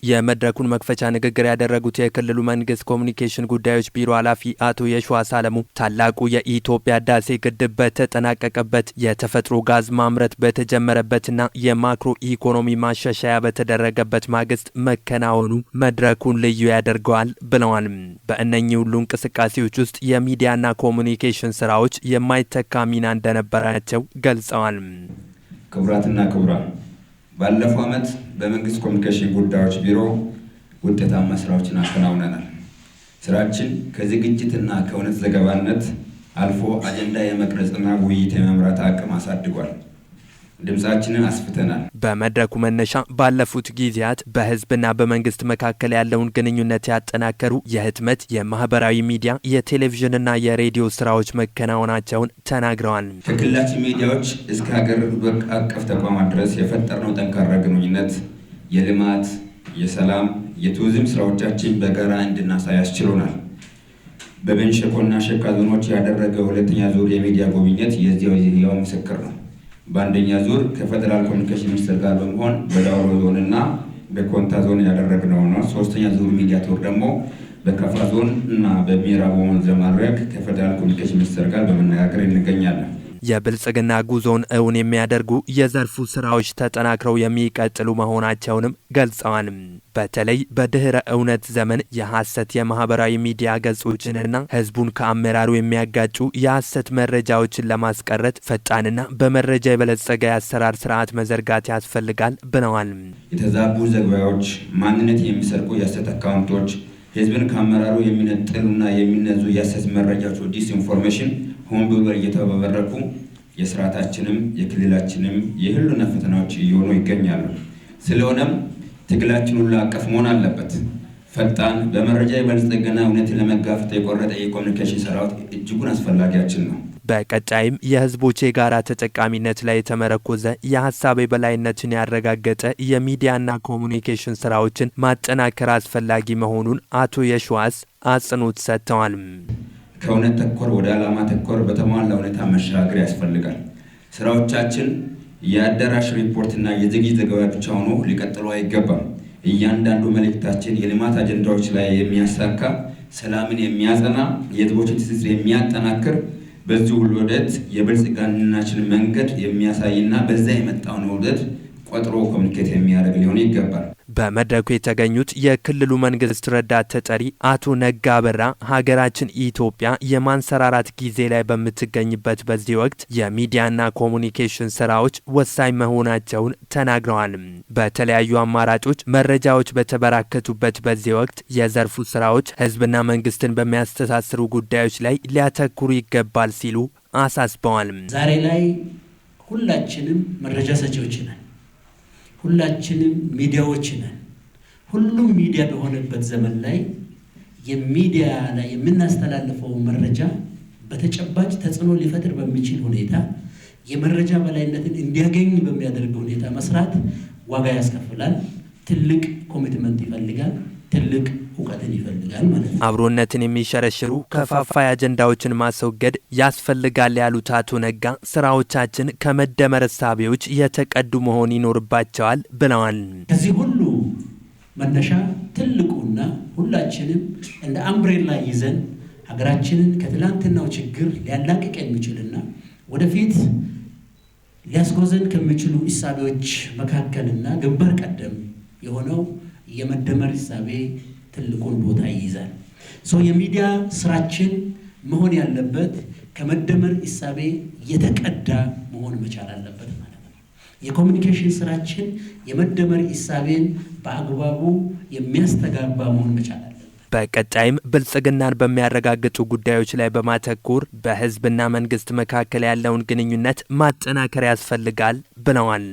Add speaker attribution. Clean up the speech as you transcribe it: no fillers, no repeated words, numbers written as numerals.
Speaker 1: የመድረኩን መክፈቻ ንግግር ያደረጉት የክልሉ መንግስት ኮሙኒኬሽን ጉዳዮች ቢሮ ኃላፊ አቶ የሺዋስ አለሙ ታላቁ የኢትዮጵያ ህዳሴ ግድብ በተጠናቀቀበት የተፈጥሮ ጋዝ ማምረት በተጀመረበትና የማክሮ ኢኮኖሚ ማሻሻያ በተደረገበት ማግስት መከናወኑ መድረኩን ልዩ ያደርገዋል ብለዋል። በእነኚህ ሁሉ እንቅስቃሴዎች ውስጥ የሚዲያና ኮሙኒኬሽን ስራዎች የማይተካ ሚና እንደነበራቸው ገልጸዋል።
Speaker 2: ክቡራትና ክቡራን ባለፈው ዓመት በመንግስት ኮሙኒኬሽን ጉዳዮች ቢሮ ውጤታማ ስራዎችን አከናውነናል። ስራችን ከዝግጅትና ከእውነት ዘገባነት አልፎ አጀንዳ የመቅረጽና ውይይት የመምራት አቅም አሳድጓል። ድምጻችንን አስፍተናል።
Speaker 1: በመድረኩ መነሻ ባለፉት ጊዜያት በህዝብና በመንግስት መካከል ያለውን ግንኙነት ያጠናከሩ የህትመት፣ የማህበራዊ ሚዲያ፣ የቴሌቪዥንና የሬዲዮ ስራዎች መከናወናቸውን ተናግረዋል።
Speaker 2: ከክልላችን ሚዲያዎች እስከ ሀገር አቀፍ ተቋማት ድረስ የፈጠርነው ጠንካራ ግንኙነት የልማት፣ የሰላም፣ የቱሪዝም ስራዎቻችን በጋራ እንድናሳይ ያስችሎናል። በቤንች ሸኮና ሸካ ዞኖች ያደረገው ሁለተኛ ዙር የሚዲያ ጉብኝት የዚያው ምስክር ነው። በአንደኛ ዙር ከፌደራል ኮሙኒኬሽን ሚኒስቴር ጋር በመሆን በዳውሮ ዞንና በኮንታ ዞን ያደረግነው ነው። ሶስተኛ ዙር ሚዲያ ቱር ደግሞ በከፋ ዞን እና በምዕራብ ወንዝ ለማድረግ ከፌደራል ኮሙኒኬሽን ሚኒስቴር ጋር በመነጋገር እንገኛለን።
Speaker 1: የብልጽግና ጉዞን እውን የሚያደርጉ የዘርፉ ስራዎች ተጠናክረው የሚቀጥሉ መሆናቸውንም ገልጸዋል። በተለይ በድህረ እውነት ዘመን የሐሰት የማህበራዊ ሚዲያ ገጾችንና ህዝቡን ከአመራሩ የሚያጋጩ የሐሰት መረጃዎችን ለማስቀረት ፈጣንና በመረጃ የበለጸገ የአሰራር ስርዓት መዘርጋት ያስፈልጋል ብለዋል።
Speaker 2: የተዛቡ ዘገባዎች፣ ማንነት የሚሰርቁ የሐሰት አካውንቶች፣ ህዝብን ከአመራሩ የሚነጥሉና የሚነዙ የሐሰት መረጃዎች ዲስኢንፎርሜሽን ሆን ብሎ እየተበረኩ የስርዓታችንም የክልላችንም የህልውና ፈተናዎች እየሆኑ ይገኛሉ። ስለሆነም ትግላችን ሁሉ አቀፍ መሆን አለበት። ፈጣን በመረጃ የበለጸገና እውነትን ለመጋፈጥ የቆረጠ የኮሙኒኬሽን ሰራዊት እጅጉን አስፈላጊያችን ነው።
Speaker 1: በቀጣይም የህዝቦች የጋራ ተጠቃሚነት ላይ የተመረኮዘ የሀሳብ የበላይነትን ያረጋገጠ የሚዲያና ኮሙኒኬሽን ስራዎችን ማጠናከር አስፈላጊ መሆኑን አቶ የሺዋስ አጽንኦት ሰጥተዋል።
Speaker 2: ከእውነት ተኮር ወደ ዓላማ ተኮር በተሟላ ሁኔታ መሻገር ያስፈልጋል። ስራዎቻችን የአዳራሽ ሪፖርትና የዝግጅት ዘገባ ብቻ ሆኖ ሊቀጥሉ አይገባም። እያንዳንዱ መልእክታችን የልማት አጀንዳዎች ላይ የሚያሳካ፣ ሰላምን የሚያጸና፣ የህዝቦችን ትስስር የሚያጠናክር፣ በዚህ ሁሉ ዑደት የብልጽግናችን መንገድ የሚያሳይና በዛ የመጣውን ዑደት ቆጥሮ ኮሙኒኬት የሚያደርግ ሊሆን ይገባል።
Speaker 1: በመድረኩ የተገኙት የክልሉ መንግስት ረዳት ተጠሪ አቶ ነጋ በራ ሀገራችን ኢትዮጵያ የማንሰራራት ጊዜ ላይ በምትገኝበት በዚህ ወቅት የሚዲያና ኮሙኒኬሽን ስራዎች ወሳኝ መሆናቸውን ተናግረዋል። በተለያዩ አማራጮች መረጃዎች በተበራከቱበት በዚህ ወቅት የዘርፉ ስራዎች ህዝብና መንግስትን በሚያስተሳስሩ ጉዳዮች ላይ ሊያተኩሩ ይገባል ሲሉ አሳስበዋል።
Speaker 3: ዛሬ ላይ ሁላችንም መረጃ ሰጪዎች ነን። ሁላችንም ሚዲያዎች ነን። ሁሉም ሚዲያ በሆነበት ዘመን ላይ የሚዲያ ላይ የምናስተላልፈው መረጃ በተጨባጭ ተጽዕኖ ሊፈጥር በሚችል ሁኔታ የመረጃ በላይነትን እንዲያገኝ በሚያደርግ ሁኔታ መስራት ዋጋ ያስከፍላል። ትልቅ ኮሚትመንት ይፈልጋል። ትልቅ እውቀትን ይፈልጋል ማለት ነው።
Speaker 1: አብሮነትን የሚሸረሽሩ ከፋፋይ አጀንዳዎችን ማስወገድ ያስፈልጋል ያሉት አቶ ነጋ ስራዎቻችን ከመደመር እሳቤዎች የተቀዱ መሆን ይኖርባቸዋል ብለዋል።
Speaker 3: ከዚህ ሁሉ መነሻ ትልቁና ሁላችንም እንደ አምብሬላ ይዘን ሀገራችንን ከትላንትናው ችግር ሊያላቅቅ የሚችልና ወደፊት ሊያስጎዘን ከሚችሉ እሳቤዎች መካከልና ግንባር ቀደም የሆነው የመደመር እሳቤ ትልቁን ቦታ ይይዛል። የሚዲያ ስራችን መሆን ያለበት ከመደመር እሳቤ የተቀዳ መሆን መቻል አለበት ማለት ነው። የኮሙኒኬሽን ስራችን የመደመር እሳቤን በአግባቡ የሚያስተጋባ መሆን መቻል አለበት።
Speaker 1: በቀጣይም ብልጽግናን በሚያረጋግጡ ጉዳዮች ላይ በማተኮር በህዝብና መንግስት መካከል ያለውን ግንኙነት ማጠናከር ያስፈልጋል ብለዋል።